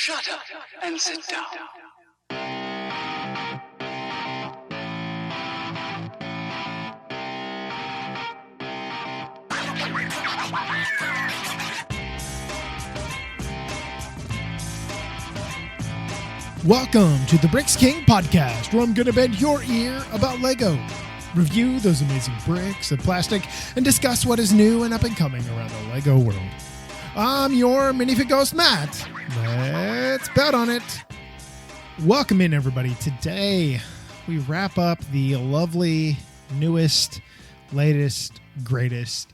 Shut up and sit down. Welcome to the Bricks King podcast, where I'm going to bend your ear about Lego, review those amazing bricks and plastic, and discuss what is new and up and coming around the Lego world. I'm your minifig ghost, Matt. Let's bet on it. Welcome in, everybody. Today, we wrap up the lovely, newest, latest, greatest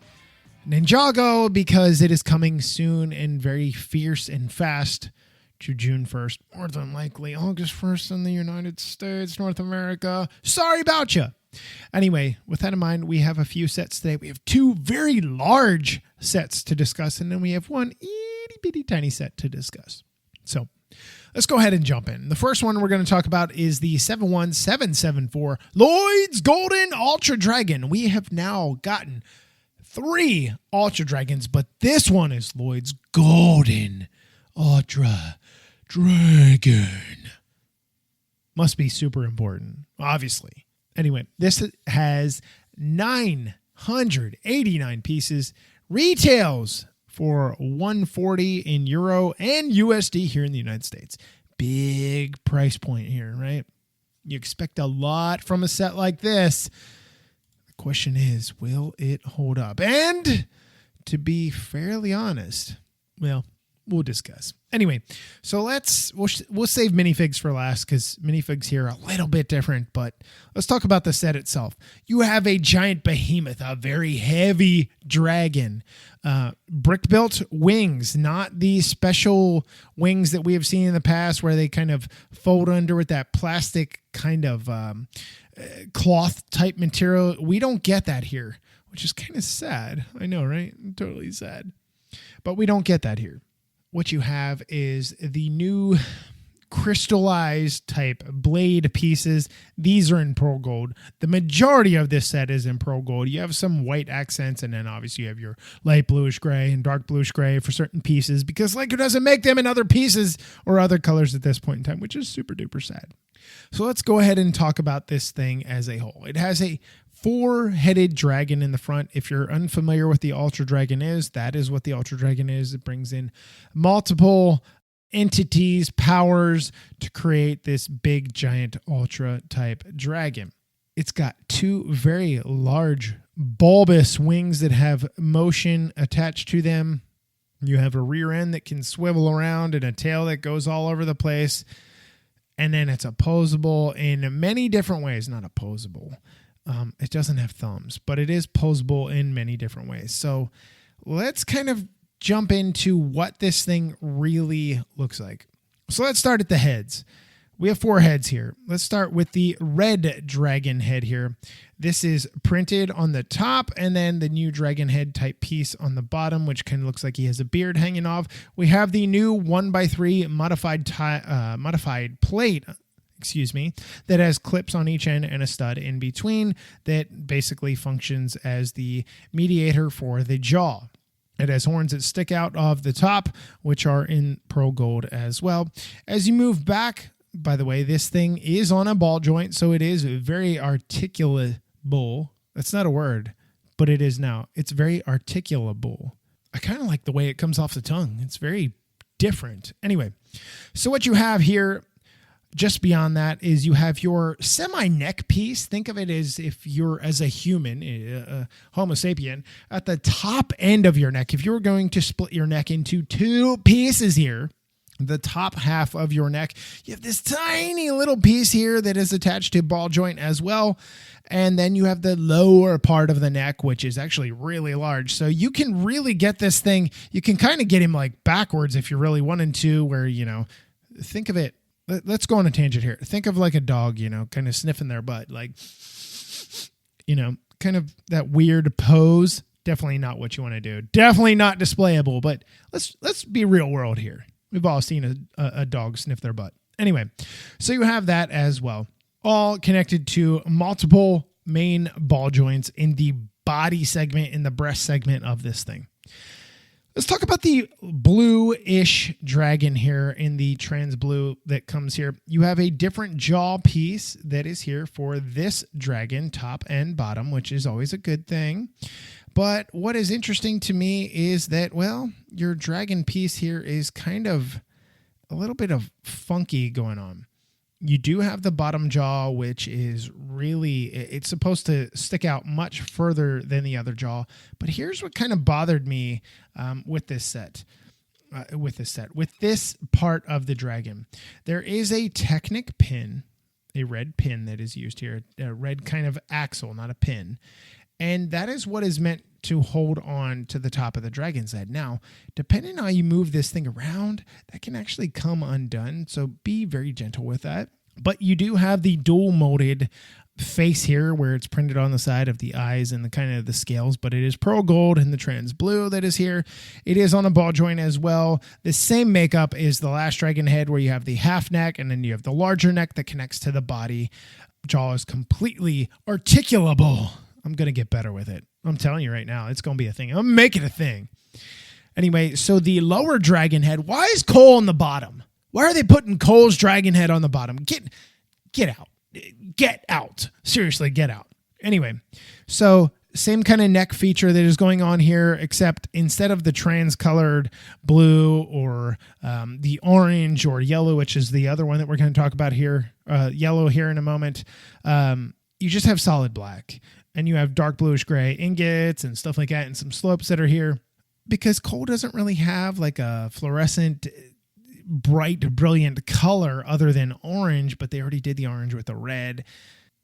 Ninjago, because it is coming soon and very fierce and fast to June 1st, more than likely August 1st in the United States, North America. Sorry about you. Anyway, with that in mind, we have a few sets today. We have two very large sets to discuss, and then we have one itty bitty tiny set to discuss. So let's go ahead and jump in. The first one we're going to talk about is the 71774 Lloyd's Golden Ultra Dragon. We have now gotten 3 Ultra Dragons, but this one is Lloyd's Golden Ultra Dragon. Must be super important, obviously. Anyway, this has 989 pieces, retails for $140 in Euro and USD here in the United States. Big price point here, right? You expect a lot from a set like this. The question is, will it hold up? And to be fairly honest, well, we'll discuss. Anyway, so we'll save minifigs for last, because minifigs here are a little bit different, but let's talk about the set itself. You have a giant behemoth, a very heavy dragon, brick built wings, not the special wings that we have seen in the past where they kind of fold under with that plastic kind of cloth type material. We don't get that here, which is kind of sad. I know, right? Totally sad. But we don't get that here. What you have is the new crystallized type blade pieces. These are in pearl gold. The majority of this set is in pearl gold. You have some white accents, and then obviously you have your light bluish gray and dark bluish gray for certain pieces, because Lego doesn't make them in other pieces or other colors at this point in time, which is super duper sad. So let's go ahead and talk about this thing as a whole. It has a 4-headed dragon in the front. If you're unfamiliar with the Ultra Dragon is, that is what the Ultra Dragon is. It brings in multiple entities, powers to create this big, giant Ultra type dragon. It's got 2 very large, bulbous wings that have motion attached to them. You have a rear end that can swivel around and a tail that goes all over the place. And then it's opposable in many different ways. Not opposable. It doesn't have thumbs, but it is posable in many different ways. So let's kind of jump into what this thing really looks like. So let's start at the heads. We have 4 heads here. Let's start with the red dragon head here. This is printed on the top, and then the new dragon head type piece on the bottom, which kind of looks like he has a beard hanging off. We have the new 1x3 modified plate, that has clips on each end and a stud in between that basically functions as the mediator for the jaw. It has horns that stick out of the top, which are in pearl gold as well. As you move back, by the way, this thing is on a ball joint, so it is very articulable. That's not a word, but it is now. It's very articulable. I kind of like the way it comes off the tongue. It's very different. Anyway, so what you have here, just beyond that, is you have your semi-neck piece. Think of it as if you're, as a human, Homo sapien, at the top end of your neck. If you were going to split your neck into 2 pieces here, the top half of your neck, you have this tiny little piece here that is attached to ball joint as well. And then you have the lower part of the neck, which is actually really large. So you can really get this thing. You can kind of get him like backwards if you really wanted to, where, think of it. Let's go on a tangent here. Think of like a dog, kind of sniffing their butt, like, kind of that weird pose. Definitely not what you want to do. Definitely not displayable, but let's be real world here. We've all seen a dog sniff their butt. Anyway, so you have that as well, all connected to multiple main ball joints in the body segment, in the breast segment of this thing. Let's talk about the blue-ish dragon here in the trans blue that comes here. You have a different jaw piece that is here for this dragon, top and bottom, which is always a good thing. But what is interesting to me is that, well, your dragon piece here is kind of a little bit of funky going on. You do have the bottom jaw, which is really, it's supposed to stick out much further than the other jaw. But here's what kind of bothered me with this set. With this part of the dragon. There is a Technic pin, a red pin that is used here, a red kind of axle, not a pin. And that is what is meant to hold on to the top of the dragon's head. Now, depending on how you move this thing around, that can actually come undone. So be very gentle with that. But you do have the dual molded face here where it's printed on the side of the eyes and the kind of the scales, but it is pearl gold in the trans blue that is here. It is on a ball joint as well. The same makeup is the last dragon head where you have the half neck and then you have the larger neck that connects to the body. Jaw is completely articulable. I'm going to get better with it. I'm telling you right now, it's going to be a thing. I'm going to make it a thing. Anyway, so the lower dragon head, why is Cole on the bottom? Why are they putting Cole's dragon head on the bottom? Get out. Get out. Seriously, get out. Anyway, so same kind of neck feature that is going on here, except instead of the trans-colored blue or the orange or yellow, which is the other one that we're going to talk about here, yellow here in a moment, you just have solid black. And you have dark bluish gray ingots and stuff like that and some slopes that are here. Because Cole doesn't really have like a fluorescent, bright, brilliant color other than orange, but they already did the orange with the red.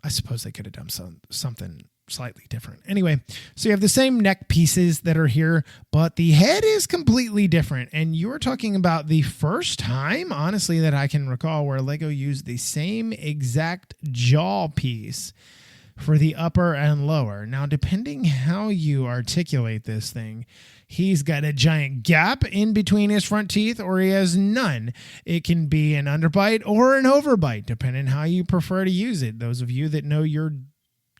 I suppose they could have done something slightly different. Anyway, so you have the same neck pieces that are here, but the head is completely different. And you're talking about the first time, honestly, that I can recall where Lego used the same exact jaw piece for the upper and lower. Now, depending how you articulate this thing, he's got a giant gap in between his front teeth or he has none. It can be an underbite or an overbite, depending how you prefer to use it. Those of you that know your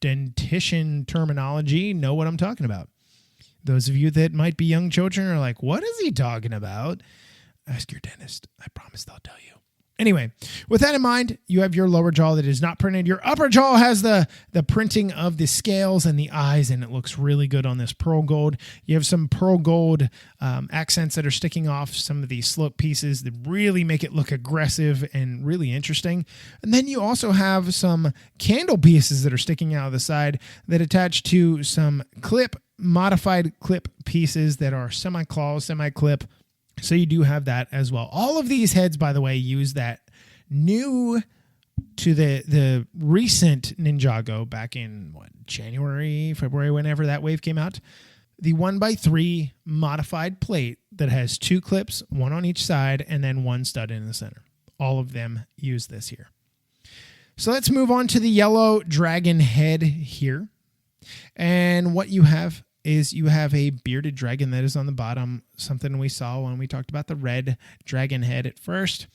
dentition terminology know what I'm talking about. Those of you that might be young children are like, what is he talking about? Ask your dentist. I promise they'll tell you. Anyway, with that in mind, you have your lower jaw that is not printed. Your upper jaw has the printing of the scales and the eyes, and it looks really good on this pearl gold. You have some pearl gold accents that are sticking off some of these slope pieces that really make it look aggressive and really interesting. And then you also have some candle pieces that are sticking out of the side that attach to some modified clip pieces that are semi-claws, semi-clip. So you do have that as well. All of these heads, by the way, use that new to the recent Ninjago back in January, February, whenever that wave came out. The 1x3 modified plate that has two clips, one on each side, and then one stud in the center. All of them use this here. So let's move on to the yellow dragon head here. And what you have is you have a bearded dragon that is on the bottom, something we saw when we talked about the red dragon head at first.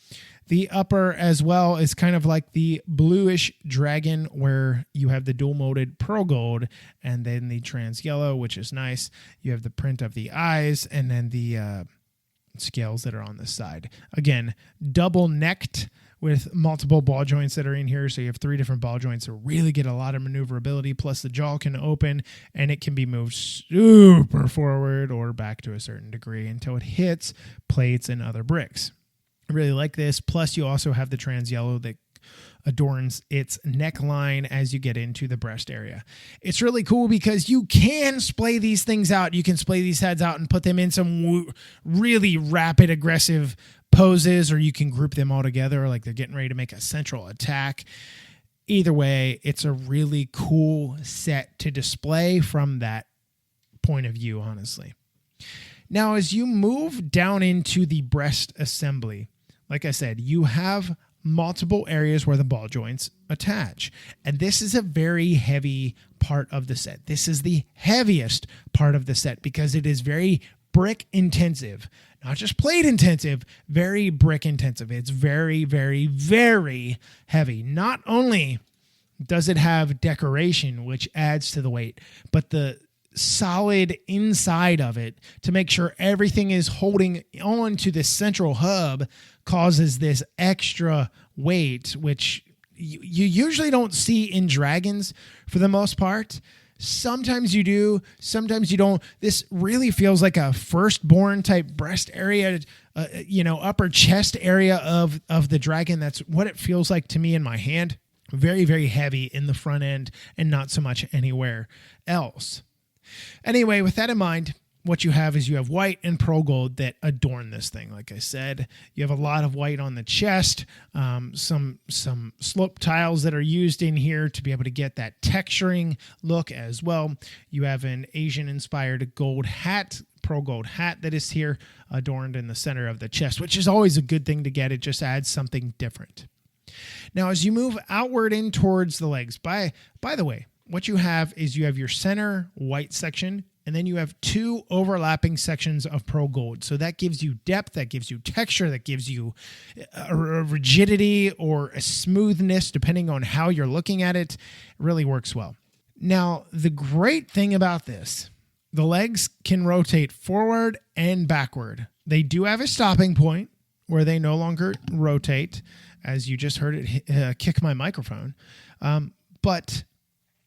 The upper as well is kind of like the bluish dragon where you have the dual molded pearl gold and then the trans yellow, which is nice. You have the print of the eyes and then the scales that are on the side. Again, double necked with multiple ball joints that are in here. So you have 3 different ball joints to really get a lot of maneuverability. Plus the jaw can open and it can be moved super forward or back to a certain degree until it hits plates and other bricks. I really like this. Plus you also have the trans yellow that adorns its neckline as you get into the breast area. It's really cool because you can splay these things out. You can splay these heads out and put them in some really rapid, aggressive poses, or you can group them all together like they're getting ready to make a central attack. Either way, it's a really cool set to display from that point of view, honestly. Now, as you move down into the breast assembly, like I said, you have multiple areas where the ball joints attach. And this is a very heavy part of the set. This is the heaviest part of the set because it is very brick intensive, not just plate intensive, very brick intensive. It's very, very, very heavy. Not only does it have decoration, which adds to the weight, but the solid inside of it to make sure everything is holding on to the central hub causes this extra weight, which you usually don't see in dragons for the most part. Sometimes you do, sometimes you don't. This really feels like a firstborn type breast area, upper chest area of the dragon. That's what it feels like to me in my hand. Very, very heavy in the front end and not so much anywhere else. Anyway, with that in mind, what you have is you have white and pearl gold that adorn this thing. Like I said, you have a lot of white on the chest, some slope tiles that are used in here to be able to get that texturing look as well. You have an Asian-inspired gold hat, pearl gold hat that is here adorned in the center of the chest, which is always a good thing to get. It just adds something different. Now, as you move outward in towards the legs, by the way, what you have is you have your center white section, and then you have two overlapping sections of pearl gold. So that gives you depth, that gives you texture, that gives you a rigidity or a smoothness, depending on how you're looking at it. It really works well. Now, the great thing about this, the legs can rotate forward and backward. They do have a stopping point where they no longer rotate, as you just heard it kick my microphone. But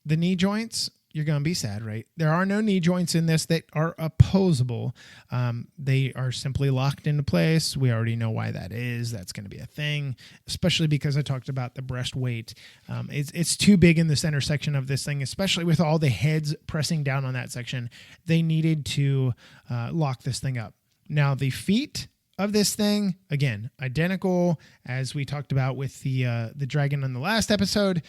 the knee joints, you're going to be sad, right? There are no knee joints in this that are opposable. They are simply locked into place. We already know why that is. That's going to be a thing, especially because I talked about the breast weight. It's too big in the center section of this thing, especially with all the heads pressing down on that section. They needed to lock this thing up. Now, the feet of this thing, again, identical as we talked about with the dragon on the last episode.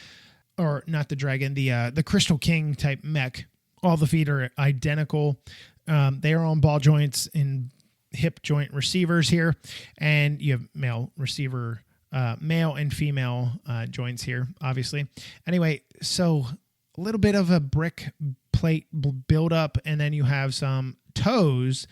Or not the dragon, the Crystal King type mech. All the feet are identical. They are on ball joints and hip joint receivers here. And you have male receiver, male and female joints here, obviously. Anyway, so a little bit of a brick plate buildup, and then you have some toes.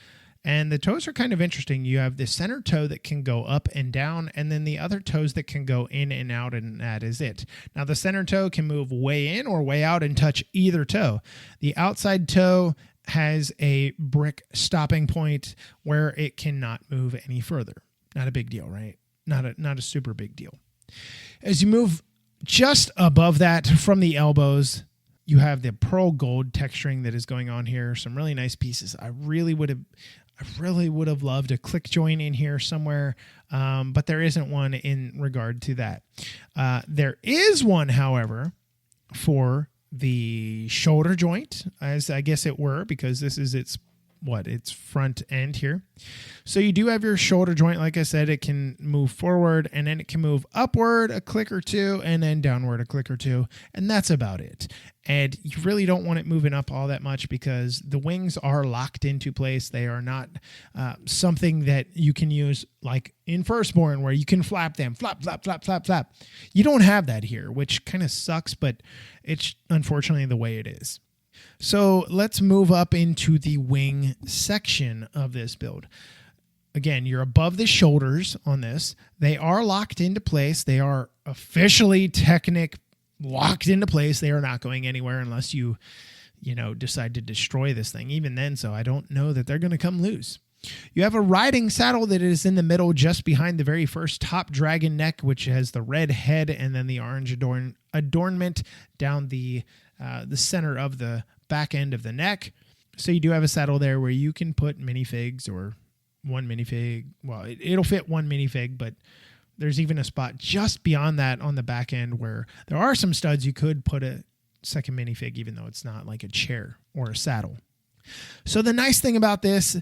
And the toes are kind of interesting. You have the center toe that can go up and down, and then the other toes that can go in and out, and that is it. Now, the center toe can move way in or way out and touch either toe. The outside toe has a brick stopping point where it cannot move any further. Not a big deal, right? Not a super big deal. As you move just above that from the elbows, you have the pearl gold texturing that is going on here. Some really nice pieces. I really would have loved a click joint in here somewhere, but there isn't one in regard to that. There is one, however, for the shoulder joint, as I guess it were, because this is its front end here. So you do have your shoulder joint. Like I said, it can move forward, and then it can move upward a click or two, and then downward a click or two, and that's about it. And you really don't want it moving up all that much because the wings are locked into place. They are not something that you can use like in Firstborn where you can flap them, flap, flap, flap, flap, flap. You don't have that here, which kind of sucks, but it's unfortunately the way it is. So let's move up into the wing section of this build. Again, you're above the shoulders on this. They are locked into place. They are officially locked into place. They are not going anywhere unless you decide to destroy this thing. Even then, so I don't know that they're going to come loose. You have a riding saddle that is in the middle just behind the very first top dragon neck, which has the red head and then the orange adornment down the center of the back end of the neck. So you do have a saddle there where you can put minifigs or one minifig. Well, it'll fit one minifig, but there's even a spot just beyond that on the back end where there are some studs you could put a second minifig, even though it's not like a chair or a saddle. So the nice thing about this,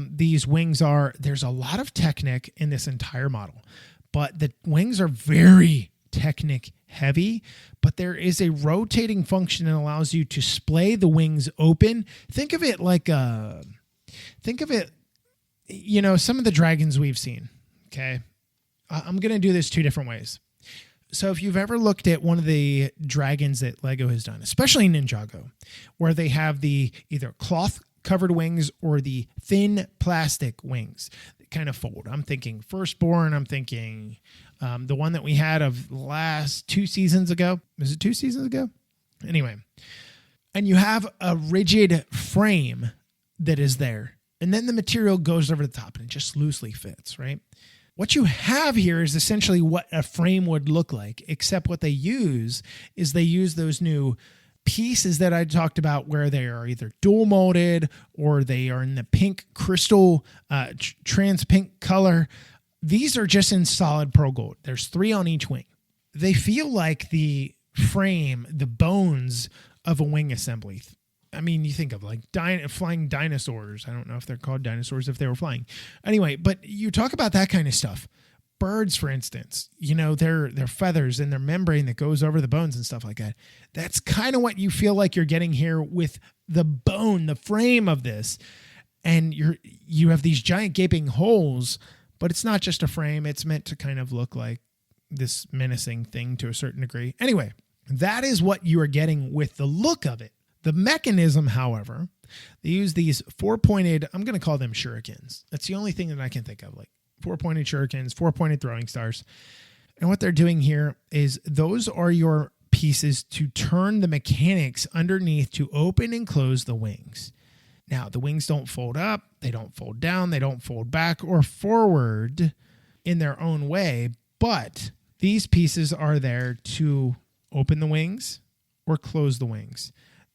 these wings there's a lot of Technic in this entire model, but the wings are very Technic heavy, but there is a rotating function that allows you to splay the wings open. Think of it like some of the dragons we've seen. Okay. I'm going to do this two different ways. So if you've ever looked at one of the dragons that Lego has done, especially Ninjago, where they have the either cloth covered wings or the thin plastic wings that kind of fold. I'm thinking Firstborn. I'm thinking the one that we had of last 2 seasons ago. Was it 2 seasons ago? Anyway, And you have a rigid frame that is there. And then the material goes over the top and it just loosely fits, right? What you have here is essentially what a frame would look like, except what they use is those new pieces that I talked about where they are either dual molded or they are in the pink crystal, trans pink color. These are just in solid pearl gold. There's 3 on each wing. They feel like the frame, the bones of a wing assembly. I mean, you think of like flying dinosaurs. I don't know if they're called dinosaurs if they were flying. Anyway, but you talk about that kind of stuff. Birds, for instance, their feathers and their membrane that goes over the bones and stuff like that. That's kind of what you feel like you're getting here with the bone, the frame of this. And you have these giant gaping holes, but it's not just a frame. It's meant to kind of look like this menacing thing to a certain degree. Anyway, that is what you are getting with the look of it. The mechanism, however, they use these 4-pointed, I'm going to call them shurikens. That's the only thing that I can think of, like 4-pointed shurikens, 4-pointed throwing stars. And what they're doing here is those are your pieces to turn the mechanics underneath to open and close the wings. Now, the wings don't fold up, they don't fold down, they don't fold back or forward in their own way, but these pieces are there to open the wings or close the wings,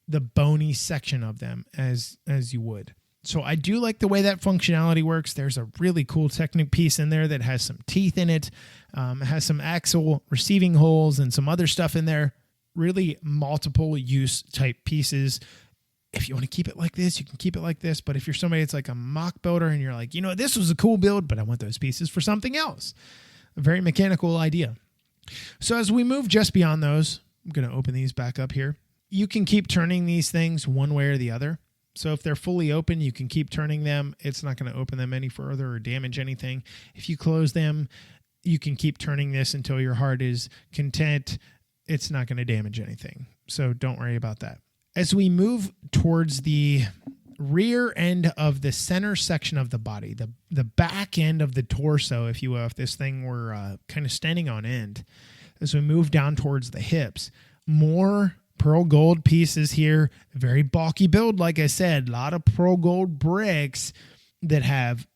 the bony section of them as you would. So I do like the way that functionality works. There's a really cool Technic piece in there that has some teeth in it. It has some axle receiving holes and some other stuff in there. Really multiple use type pieces. If you want to keep it like this, you can keep it like this. But if you're somebody that's like a mock builder and you're like, this was a cool build, but I want those pieces for something else. A very mechanical idea. So as we move just beyond those, I'm going to open these back up here. You can keep turning these things one way or the other. So if they're fully open, you can keep turning them. It's not going to open them any further or damage anything. If you close them, you can keep turning this until your heart is content. It's not going to damage anything. So don't worry about that. As we move towards the rear end of the center section of the body, the back end of the torso, if you will, if this thing were kind of standing on end, as we move down towards the hips, more pearl gold pieces here, very bulky build. Like I said, a lot of pearl gold bricks that have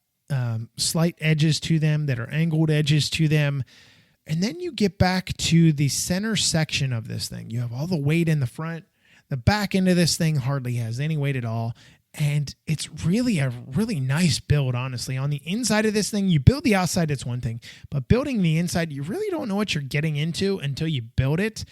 slight edges to them, that are angled edges to them. And then you get back to the center section of this thing. You have all the weight in the front. The back end of this thing hardly has any weight at all. And it's really a really nice build, honestly. On the inside of this thing, you build the outside, it's one thing. But building the inside, you really don't know what you're getting into until you build it.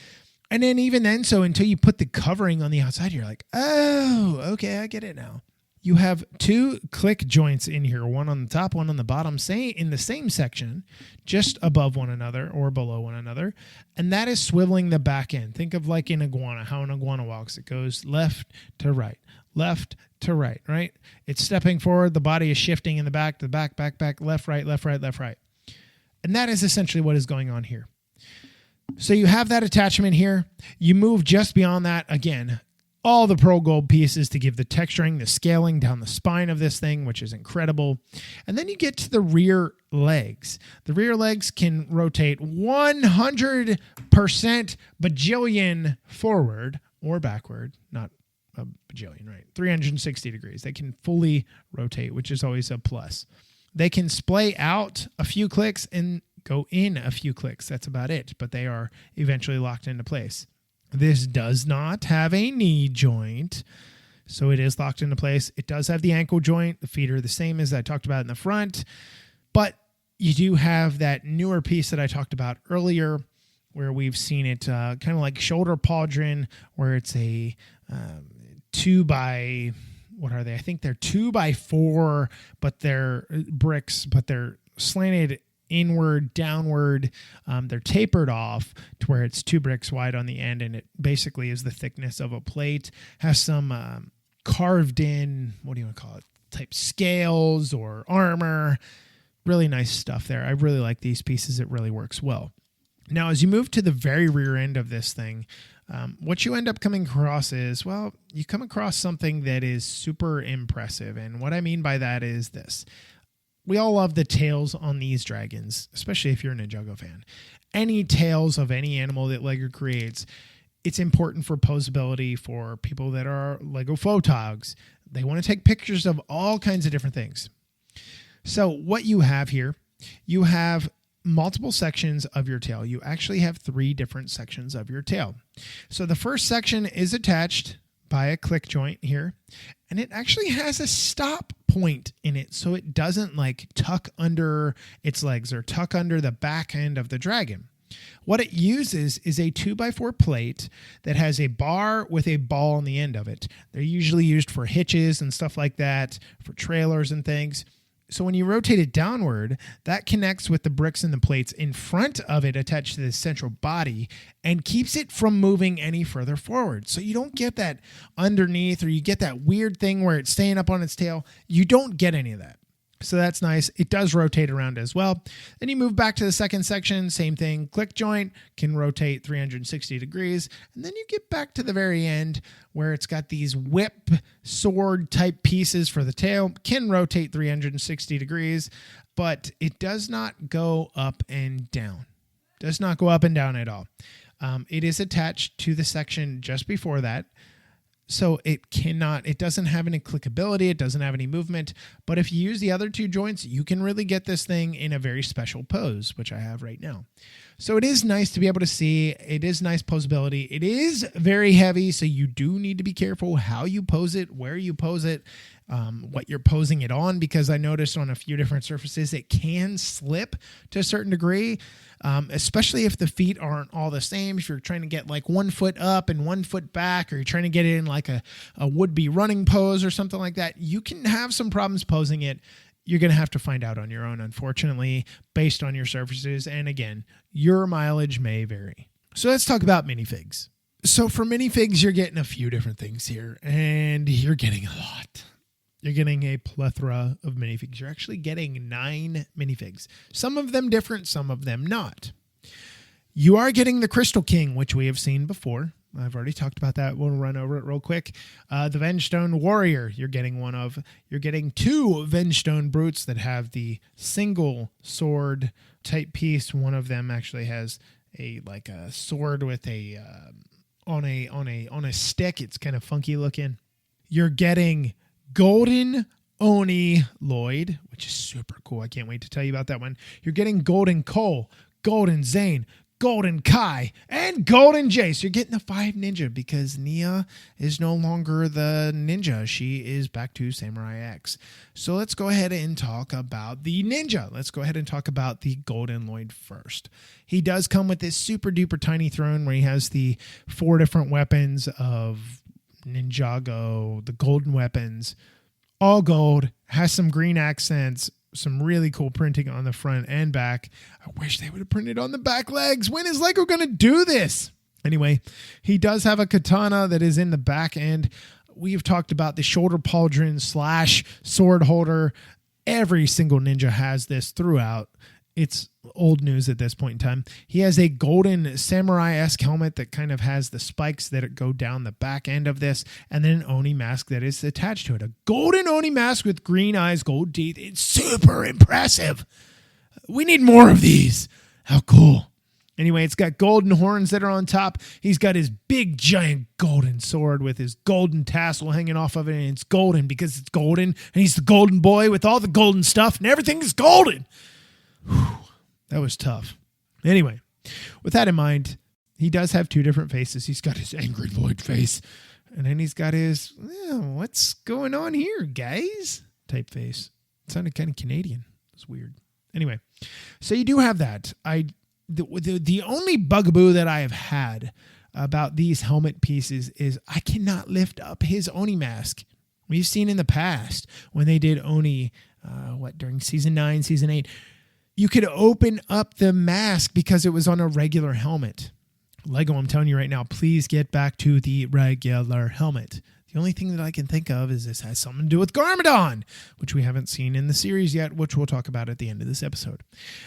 And then even then, so until you put the covering on the outside, you're like, oh, okay, I get it now. You have 2 click joints in here, one on the top, one on the bottom, in the same section, just above one another or below one another. And that is swiveling the back end. Think of like an iguana, how an iguana walks. It goes left to right, right? It's stepping forward. The body is shifting in the back, back, left, right, left, right, left, right. And that is essentially what is going on here. So you have that attachment here. You move just beyond that. Again, all the pearl gold pieces to give the texturing, the scaling down the spine of this thing, which is incredible. And then you get to the rear legs. The rear legs can rotate 100% bajillion forward or backward, not a bajillion, right? 360 degrees. They can fully rotate, which is always a plus. They can splay out a few clicks and go in a few clicks. That's about it, but they are eventually locked into place. This does not have a knee joint, so it is locked into place. It does have the ankle joint. The feet are the same as I talked about in the front, but you do have that newer piece that I talked about earlier where we've seen it kind of like shoulder pauldron, where it's a 2 by, what are they? I think they're 2 by 4, but they're bricks, but they're slanted inward, downward. They're tapered off to where it's 2 bricks wide on the end, and it basically is the thickness of a plate. Has some carved in, what do you want to call it, type scales or armor. Really nice stuff there. I really like these pieces. It really works well. Now, as you move to the very rear end of this thing, what you end up coming across is, well, you come across something that is super impressive. And what I mean by that is this. We all love the tails on these dragons, especially if you're a Ninjago fan. Any tails of any animal that LEGO creates It's important for posability for people that are Lego photogs. They want to take pictures of all kinds of different things. So what you have here, you have multiple sections of your tail. You actually have 3 different sections of your tail. So the first section is attached by a click joint here, and it actually has a stop point in it, so it doesn't like tuck under its legs or tuck under the back end of the dragon. What it uses is a 2x4 plate that has a bar with a ball on the end of it. They're usually used for hitches and stuff like that, for trailers and things. So when you rotate it downward, that connects with the bricks and the plates in front of it attached to the central body and keeps it from moving any further forward. So you don't get that underneath, or you get that weird thing where it's staying up on its tail. You don't get any of that. So that's nice. It does rotate around as well. Then you move back to the second section, same thing. Click joint can rotate 360 degrees. And then you get back to the very end where it's got these whip sword type pieces for the tail. Can rotate 360 degrees, but it does not go up and down. Does not go up and down at all. It is attached to the section just before that. So it doesn't have any clickability. It doesn't have any movement. But if you use the other 2 joints, you can really get this thing in a very special pose, which I have right now. So it is nice to be able to see. It is nice posability. It is very heavy, so you do need to be careful how you pose it, where you pose it, what you're posing it on, because I noticed on a few different surfaces it can slip to a certain degree, especially if the feet aren't all the same. If you're trying to get like 1 foot up and 1 foot back, or you're trying to get it in like a would-be running pose or something like that, you can have some problems posing it. You're going to have to find out on your own, unfortunately, based on your surfaces. And again, your mileage may vary. So let's talk about minifigs. So for minifigs, you're getting a few different things here, and you're getting a lot. You're getting a plethora of minifigs. You're actually getting 9 minifigs. Some of them different, some of them not. You are getting the Crystal King, which we have seen before. I've already talked about that. We'll run over it real quick. The Vengestone Warrior, you're getting one of. You're getting 2 Vengestone Brutes that have the single sword type piece. One of them actually has a sword with on a stick. It's kind of funky looking. You're getting Golden Oni Lloyd, which is super cool. I can't wait to tell you about that one. You're getting Golden Cole, Golden Zane, Golden Kai, and Golden Jace. You're getting the 5 ninja because Nia is no longer the ninja. She is back to Samurai X. So let's go ahead and talk about the ninja. Let's go ahead and talk about the Golden Lloyd first. He does come with this super duper tiny throne where he has the 4 different weapons of Ninjago, the golden weapons, all gold, has some green accents, some really cool printing on the front and back. I wish they would have printed on the back legs. When is Lego going to do this? Anyway, he does have a katana that is in the back end. We've talked about the shoulder pauldron / sword holder. Every single ninja has this throughout. It's old news at this point in time. He has a golden samurai-esque helmet that kind of has the spikes that go down the back end of this, and then an Oni mask that is attached to it. A golden Oni mask with green eyes, gold teeth. It's super impressive. We need more of these. How cool. Anyway, it's got golden horns that are on top. He's got his big, giant golden sword with his golden tassel hanging off of it, and it's golden because it's golden, and he's the golden boy with all the golden stuff, and everything is golden. Whew, that was tough. Anyway, with that in mind, he does have 2 different faces. He's got his angry Lloyd face, and then he's got his, what's going on here, guys? Type face. It sounded kind of Canadian. It's weird. Anyway, so you do have that. The only bugaboo that I have had about these helmet pieces is I cannot lift up his Oni mask. We've seen in the past when they did Oni, during season 9, season 8, you could open up the mask because it was on a regular helmet. Lego, I'm telling you right now, please get back to the regular helmet. The only thing that I can think of is this has something to do with Garmadon, which we haven't seen in the series yet, which we'll talk about at the end of this episode.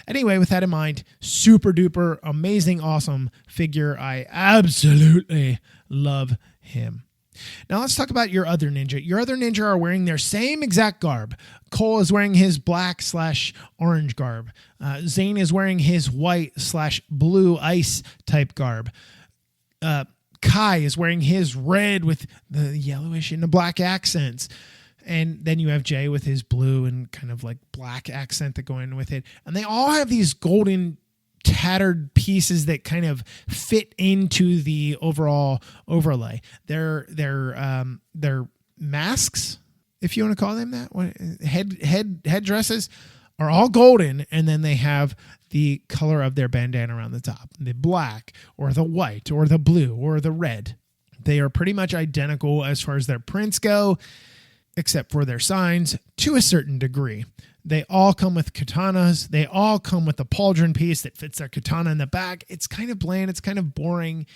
Anyway, with that in mind, super duper, amazing, awesome figure. I absolutely love him. Now let's talk about your other ninja. Your other ninja are wearing their same exact garb. Cole is wearing his black / orange garb. Zane is wearing his white / blue ice type garb. Kai is wearing his red with the yellowish and the black accents. And then you have Jay with his blue and kind of like black accent that go in with it. And they all have these golden tattered pieces that kind of fit into the overall overlay. They're masks, if you want to call them that. Headdresses are all golden, and then they have the color of their bandana around the top, the black or the white or the blue or the red. They are pretty much identical as far as their prints go, except for their signs to a certain degree. They all come with katanas. They all come with a pauldron piece that fits their katana in the back. It's kind of bland. It's kind of boring.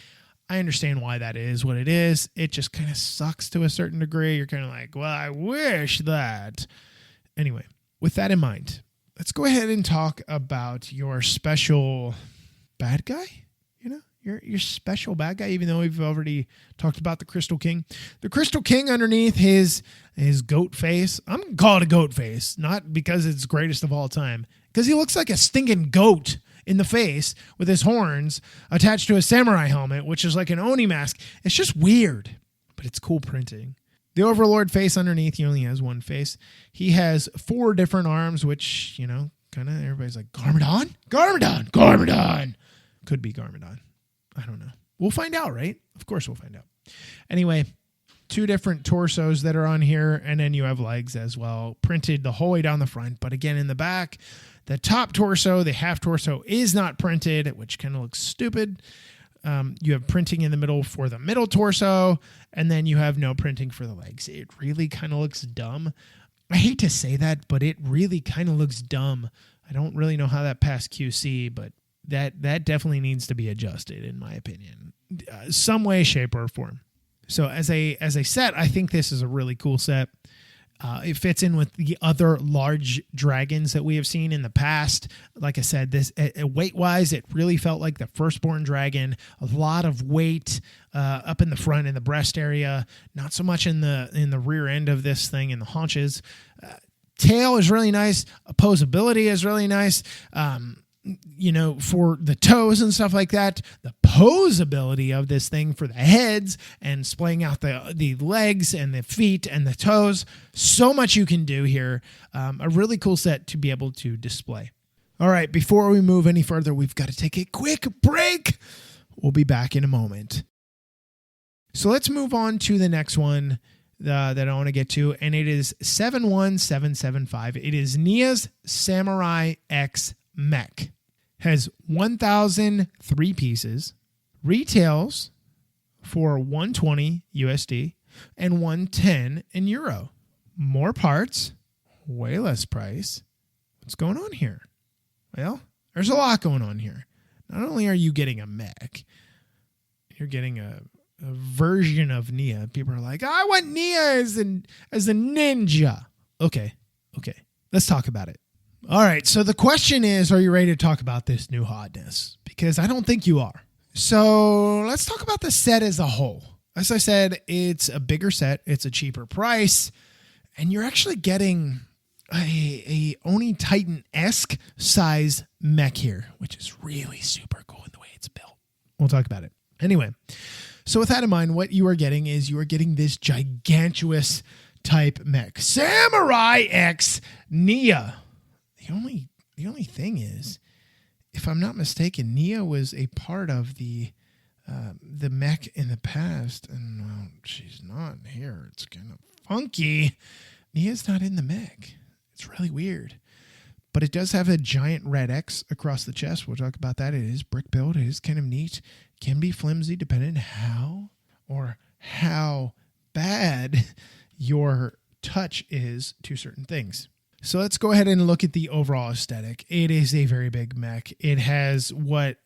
I understand why that is what it is. It just kind of sucks to a certain degree. You're kind of like, well, I wish that. Anyway, with that in mind, let's go ahead and talk about your special bad guy. You know, your special bad guy, even though we've already talked about the Crystal King. The Crystal King underneath his goat face. I'm going to call it a goat face, not because it's greatest of all time, because he looks like a stinking goat in the face with his horns attached to a samurai helmet, which is like an Oni mask. It's just weird, but it's cool printing. The Overlord face underneath, he only has one face. He has 4 different arms, which, you know, kind of everybody's like, Garmadon? Garmadon! Garmadon! Could be Garmadon. I don't know. We'll find out, right? Of course we'll find out. Anyway, 2 different torsos that are on here, and then you have legs as well, printed the whole way down the front. But again, in the back, the top torso, the half torso is not printed, which kind of looks stupid. You have printing in the middle for the middle torso, and then you have no printing for the legs. It really kind of looks dumb. I hate to say that, but it really kind of looks dumb. I don't really know how that passed QC, but that definitely needs to be adjusted, in my opinion, some way, shape, or form. So as a set, I think this is a really cool set. It fits in with the other large dragons that we have seen in the past. Like I said, this weight-wise, it really felt like the Firstborn dragon. A lot of weight up in the front in the breast area, not so much in the rear end of this thing, in the haunches. Tail is really nice. Opposability is really nice. You know, for the toes and stuff like that, the posability of this thing for the heads and splaying out the legs and the feet and the toes. So much you can do here. A really cool set to be able to display. All right, before we move any further, we've got to take a quick break. We'll be back in a moment. So let's move on to the next one that I want to get to, and it is 71775. It is Nia's Samurai X Mech. Has 1,003 pieces, retails for $120 USD and $110 in euro. More parts, way less price. What's going on here? Well, there's a lot going on here. Not only are you getting a mech, you're getting a version of Nia. People are like, I want Nia as a ninja. Okay, let's talk about it. All right, so the question is, are you ready to talk about this new hotness? Because I don't think you are. So let's talk about the set as a whole. As I said, it's a bigger set. It's a cheaper price. And you're actually getting a Oni Titan-esque size mech here, which is really super cool in the way it's built. We'll talk about it. Anyway, so with that in mind, what you are getting is you are getting this gigantuous type mech. Samurai X Nia. The only thing is, if I'm not mistaken, Nia was a part of the mech in the past, and well, she's not here. It's kind of funky. Nia's not in the mech. It's really weird, but it does have a giant red X across the chest. We'll talk about that. It is brick built. It is kind of neat. Can be flimsy depending on how bad your touch is to certain things. So let's go ahead and look at the overall aesthetic. It is a very big mech. It has what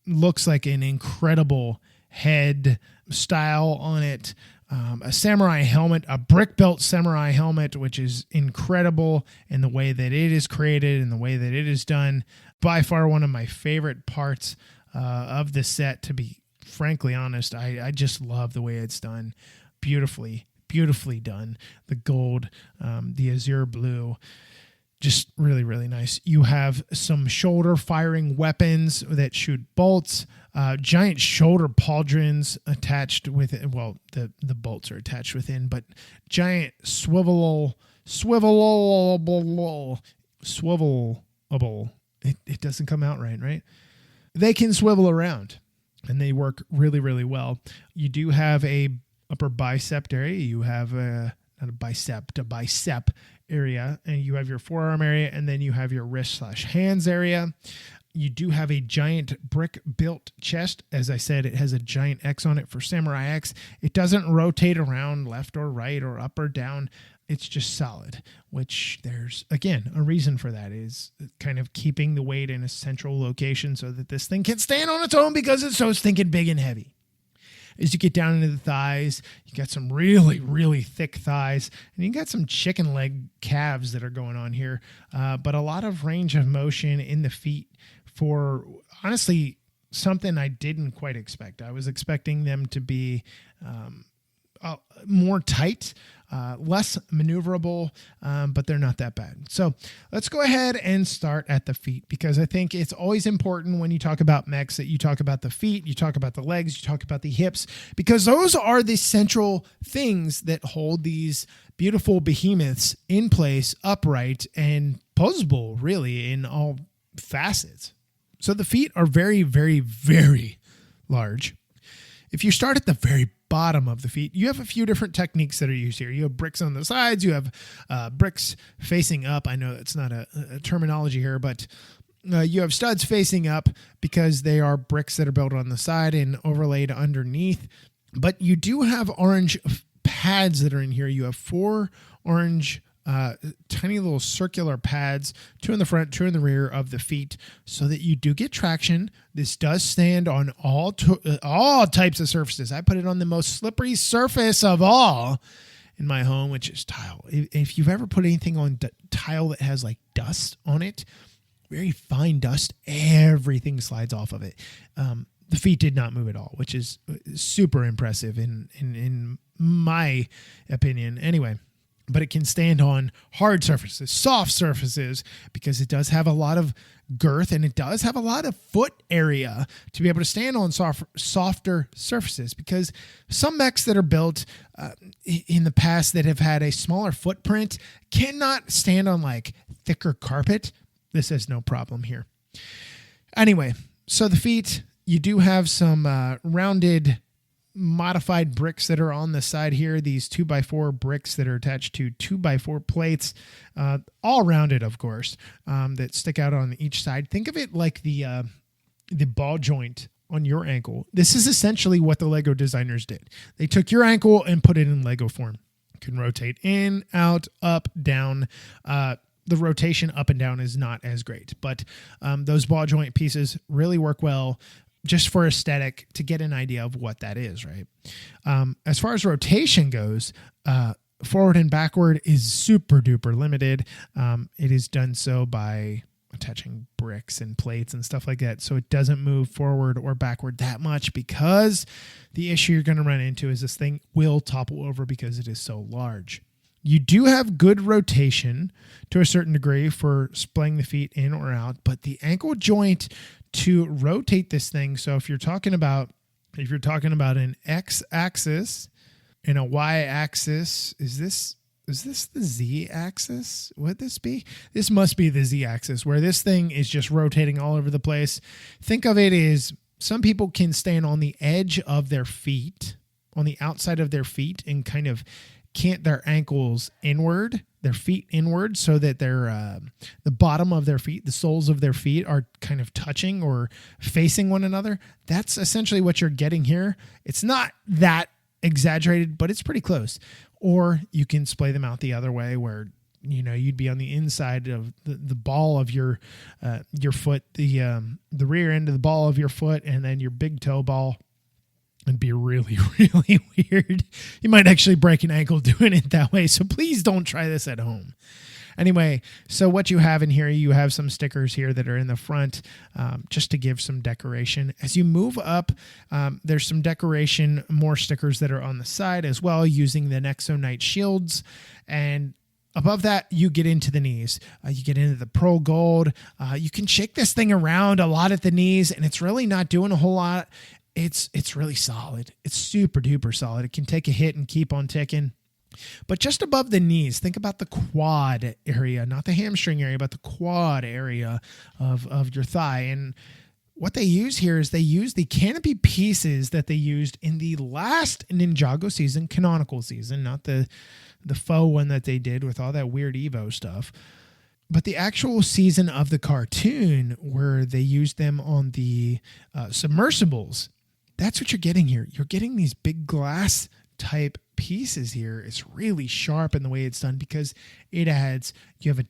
looks like an incredible head style on it. A samurai helmet, a brick-built samurai helmet, which is incredible in the way that it is created and the way that it is done. By far one of my favorite parts of the set, to be frankly honest. I just love the way it's done. Beautifully done. The gold, the azure blue, just really, really nice. You have some shoulder firing weapons that shoot bolts. giant shoulder pauldrons attached with it. Well, the bolts are attached within, but giant swivelable. It doesn't come out right? They can swivel around, and they work really, really well. You do have a upper bicep area. You have a bicep area, and you have your forearm area, and then you have your wrist/hands area. You do have a giant brick built chest. As I said, it has a giant X on it for Samurai X. It doesn't rotate around left or right or up or down. It's just solid, which there's, again, a reason for that is kind of keeping the weight in a central location so that this thing can stand on its own because it's so stinking big and heavy. As you get down into the thighs, you got some really, really thick thighs, and you got some chicken leg calves that are going on here, but a lot of range of motion in the feet for, honestly, something I didn't quite expect. I was expecting them to be more tight, less maneuverable, but they're not that bad. So let's go ahead and start at the feet, because I think it's always important when you talk about mechs that you talk about the feet, you talk about the legs, you talk about the hips, because those are the central things that hold these beautiful behemoths in place, upright, and posable, really, in all facets. So the feet are very, very, very large. If you start at the very bottom of the feet, you have a few different techniques that are used here. You have bricks on the sides. You have bricks facing up. I know it's not a terminology here, but you have studs facing up because they are bricks that are built on the side and overlaid underneath. But you do have orange pads that are in here. You have 4 orange tiny little circular pads, 2 in the front, 2 in the rear of the feet, so that you do get traction. This does stand on all types of surfaces. I put it on the most slippery surface of all in my home, which is tile. If you've ever put anything on tile that has like dust on it, very fine dust, everything slides off of it. The feet did not move at all, which is super impressive in my opinion. Anyway, but it can stand on hard surfaces, soft surfaces, because it does have a lot of girth and it does have a lot of foot area to be able to stand on softer surfaces, because some mechs that are built in the past that have had a smaller footprint cannot stand on like thicker carpet. This has no problem here. Anyway, so the feet, you do have some rounded modified bricks that are on the side here. These 2x4 bricks that are attached to 2x4 plates, all rounded, of course, that stick out on each side. Think of it like the ball joint on your ankle. This is essentially what the Lego designers did. They took your ankle and put it in Lego form. You can rotate in, out, up, down. The rotation up and down is not as great, but those ball joint pieces really work well just for aesthetic, to get an idea of what that is, right? As far as rotation goes, forward and backward is super duper limited. It is done so by attaching bricks and plates and stuff like that, so it doesn't move forward or backward that much, because the issue you're going to run into is this thing will topple over because it is so large. You do have good rotation to a certain degree for splaying the feet in or out, but the ankle joint to rotate this thing. So if you're talking about an X-axis and a Y-axis, is this the Z-axis? Would this be? This must be the Z-axis, where this thing is just rotating all over the place. Think of it as some people can stand on the edge of their feet, on the outside of their feet, and kind of cant their ankles inward, their feet inward, so that their the bottom of their feet, the soles of their feet, are kind of touching or facing one another. That's essentially what you're getting here. It's not that exaggerated, but it's pretty close. Or you can splay them out the other way, where you'd be on the inside of the ball of your foot, the rear end of the ball of your foot, and then your big toe ball. It'd be really, really weird. You might actually break an ankle doing it that way. So please don't try this at home. Anyway, so what you have in here, you have some stickers here that are in the front, just to give some decoration. As you move up, there's some decoration, more stickers that are on the side as well, using the Nexo Knight shields. And Above that, you get into the knees. You get into the pearl gold. You can shake this thing around a lot at the knees, and it's really not doing a whole lot. It's really solid. It's super duper solid. It can take a hit and keep on ticking. But just above the knees, think about the quad area, not the hamstring area, but the quad area of your thigh. And what they use here is they use the canopy pieces that they used in the last Ninjago season, canonical season, not the faux one that they did with all that weird Evo stuff, but the actual season of the cartoon where they used them on the submersibles. That's what you're getting here. You're getting these big glass type pieces here. It's really sharp in the way it's done because it adds, you have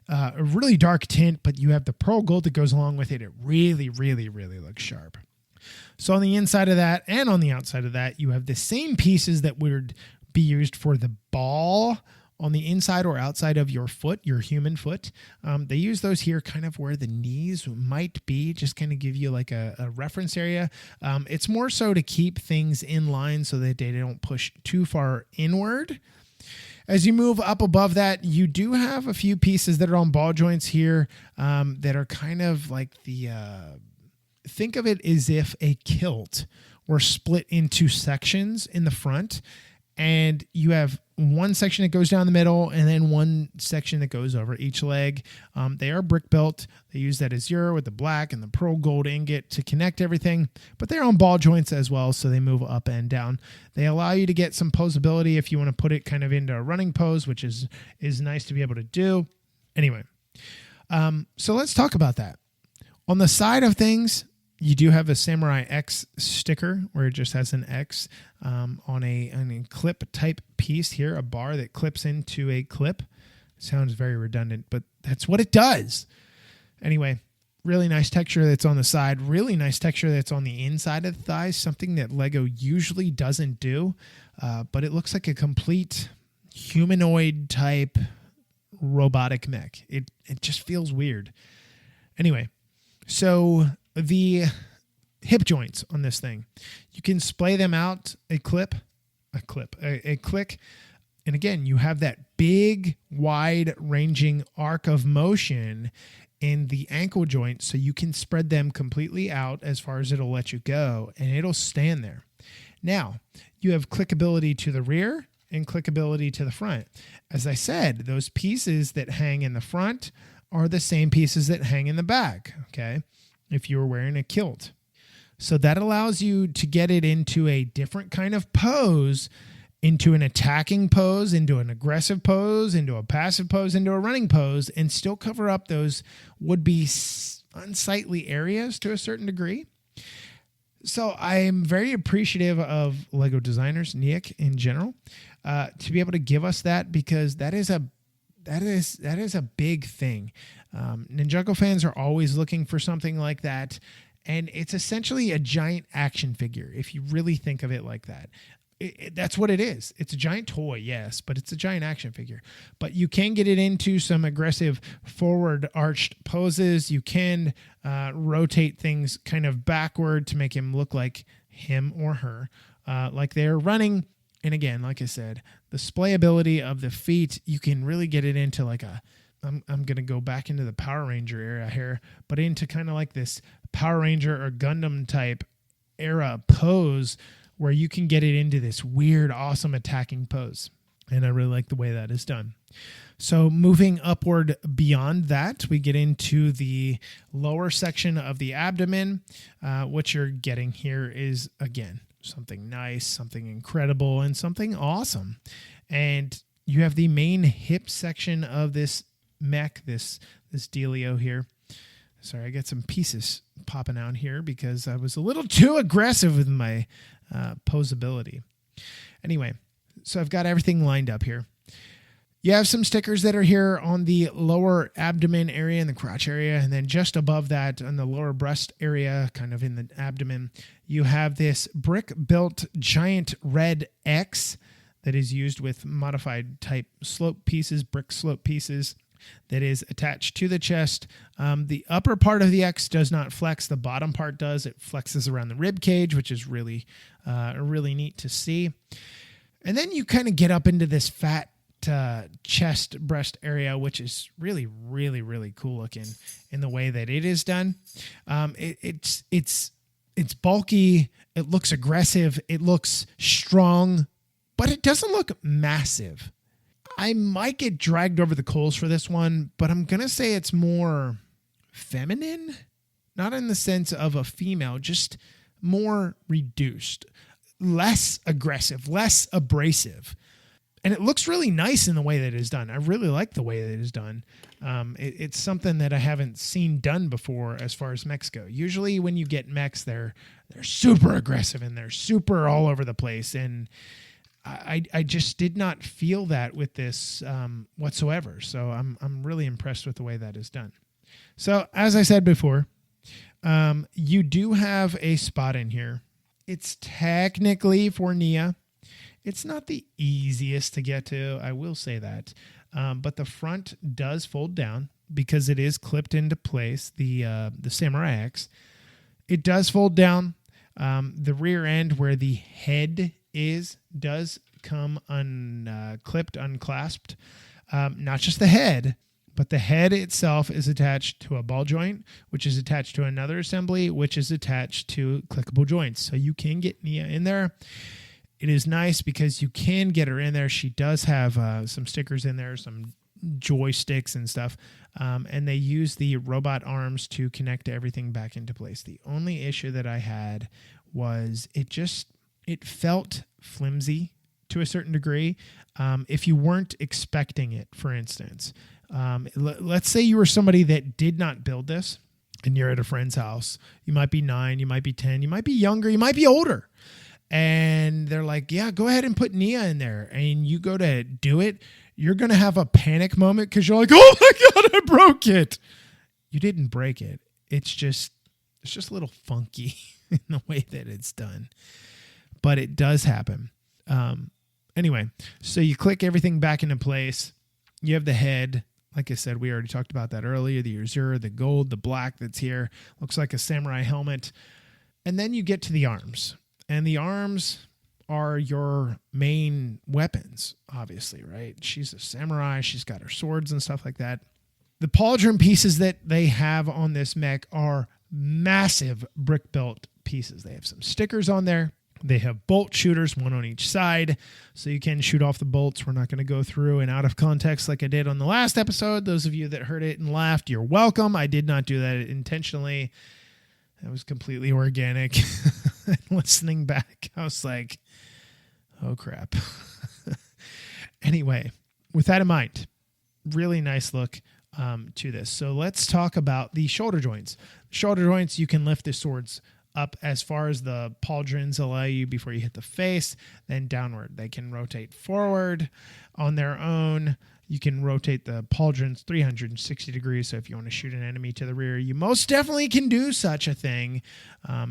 a really dark tint, but you have the pearl gold that goes along with it. It really, really, really looks sharp. So on the inside of that and on the outside of that, you have the same pieces that would be used for the ball on the inside or outside of your foot, your human foot. They use those here kind of where the knees might be, just kind of give you like a reference area. It's more so to keep things in line so that they don't push too far inward. As you move up above that, you do have a few pieces that are on ball joints here that are kind of like think of it as if a kilt were split into sections in the front. And you have one section that goes down the middle and then one section that goes over each leg. They are brick built. They use that azure with the black and the pearl gold ingot to connect everything, but they're on ball joints as well, so they move up and down. They allow you to get some posability if you want to put it kind of into a running pose, which is nice to be able to do. Anyway, so let's talk about that. On the side of things, you do have a Samurai X sticker where it just has an X on a clip type piece here, a bar that clips into a clip. Sounds very redundant, but that's what it does. Anyway, really nice texture that's on the side, really nice texture that's on the inside of the thighs, something that Lego usually doesn't do, but it looks like a complete humanoid type robotic mech. It just feels weird. Anyway, so the hip joints on this thing, you can splay them out a click. And again, you have that big, wide ranging arc of motion in the ankle joint. So you can spread them completely out as far as it'll let you go, and it'll stand there. Now you have clickability to the rear and clickability to the front. As I said, those pieces that hang in the front are the same pieces that hang in the back. Okay. If you were wearing a kilt. So that allows you to get it into a different kind of pose, into an attacking pose, into an aggressive pose, into a passive pose, into a running pose, and still cover up those would-be unsightly areas to a certain degree. So I'm very appreciative of Lego designers, Nick in general, to be able to give us that, because that is a big thing. Ninjago fans are always looking for something like that, and it's essentially a giant action figure if you really think of it like that. That's what it is. It's a giant toy, yes, but it's a giant action figure. But you can get it into some aggressive forward arched poses. You can rotate things kind of backward to make him look like him or her, like they're running. And again, like I said, the splayability of the feet, you can really get it into like I'm going to go back into the Power Ranger era here, but into kind of like this Power Ranger or Gundam type era pose where you can get it into this weird, awesome attacking pose. And I really like the way that is done. So moving upward beyond that, we get into the lower section of the abdomen. What you're getting here is, again, something nice, something incredible, and something awesome. And you have the main hip section of this mech, this dealio here. Sorry, I got some pieces popping out here because I was a little too aggressive with my posability. Anyway, so I've got everything lined up here. You have some stickers that are here on the lower abdomen area and the crotch area, and then just above that on the lower breast area, kind of in the abdomen, you have this brick-built giant red X that is used with modified type slope pieces, brick slope pieces, that is attached to the chest. The upper part of the X does not flex. The bottom part does. It flexes around the rib cage, which is really neat to see. And then you kind of get up into this fat chest breast area, which is really, really, really cool looking in the way that it is done. It's bulky. It looks aggressive. It looks strong, but it doesn't look massive. I might get dragged over the coals for this one, but I'm going to say it's more feminine, not in the sense of a female, just more reduced, less aggressive, less abrasive. And it looks really nice in the way that it is done. I really like the way that it is done. It's something that I haven't seen done before as far as mechs go. Usually when you get mechs, they're super aggressive and they're super all over the place. And I just did not feel that with this whatsoever. So I'm really impressed with the way that is done. So as I said before, you do have a spot in here. It's technically for Nia. It's not the easiest to get to, I will say that. But the front does fold down because it is clipped into place, the Samurai X. It does fold down. The rear end where the head does come unclipped, unclasped. Not just the head, but the head itself is attached to a ball joint, which is attached to another assembly, which is attached to clickable joints. So you can get Nia in there. It is nice because you can get her in there. She does have some stickers in there, some joysticks and stuff. And they use the robot arms to connect everything back into place. The only issue that I had was it felt flimsy to a certain degree. If you weren't expecting it, for instance, let's say you were somebody that did not build this and you're at a friend's house. You might be 9, you might be 10, you might be younger, you might be older. And they're like, yeah, go ahead and put Nia in there. And you go to do it. You're going to have a panic moment because you're like, oh my God, I broke it. You didn't break it. It's just a little funky in the way that it's done. But it does happen. Anyway, so you click everything back into place. You have the head. Like I said, we already talked about that earlier. The azure, the gold, the black that's here. Looks like a samurai helmet. And then you get to the arms. And the arms are your main weapons, obviously, right? She's a samurai. She's got her swords and stuff like that. The pauldron pieces that they have on this mech are massive brick-built pieces. They have some stickers on there. They have bolt shooters, one on each side, so you can shoot off the bolts. We're not going to go through and out of context like I did on the last episode. Those of you that heard it and laughed, you're welcome. I did not do that intentionally. That was completely organic. Listening back, I was like, oh, crap. Anyway, with that in mind, really nice look to this. So let's talk about the shoulder joints. Shoulder joints, you can lift the swords up as far as the pauldrons allow you before you hit the face, then downward. They can rotate forward on their own. You can rotate the pauldrons 360 degrees. So if you want to shoot an enemy to the rear, you most definitely can do such a thing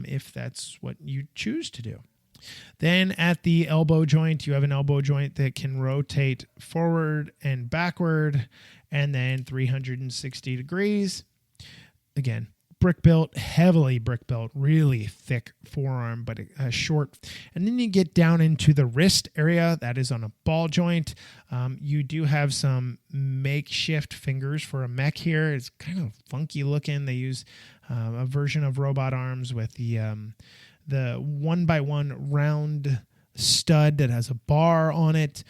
if that's what you choose to do. Then at the elbow joint, you have an elbow joint that can rotate forward and backward and then 360 degrees. Again, brick built, heavily brick built, really thick forearm, but short. And then you get down into the wrist area. That is on a ball joint. You do have some makeshift fingers for a mech here. It's kind of funky looking. They use a version of robot arms with the 1x1 round stud that has a bar on it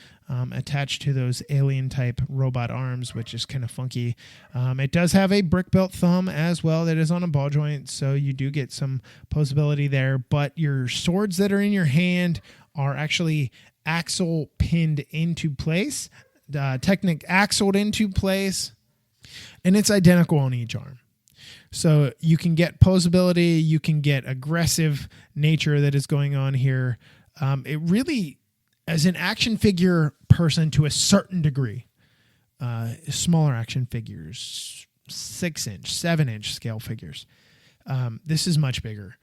attached to those alien type robot arms, which is kind of funky. It does have a brick built thumb as well that is on a ball joint, so you do get some posability there, but your swords that are in your hand are actually axle pinned into place, Technic axled into place, and it's identical on each arm. So you can get posability, you can get aggressive nature that is going on here. It really, as an action figure person to a certain degree, smaller action figures, 6-inch, 7-inch scale figures, this is much bigger,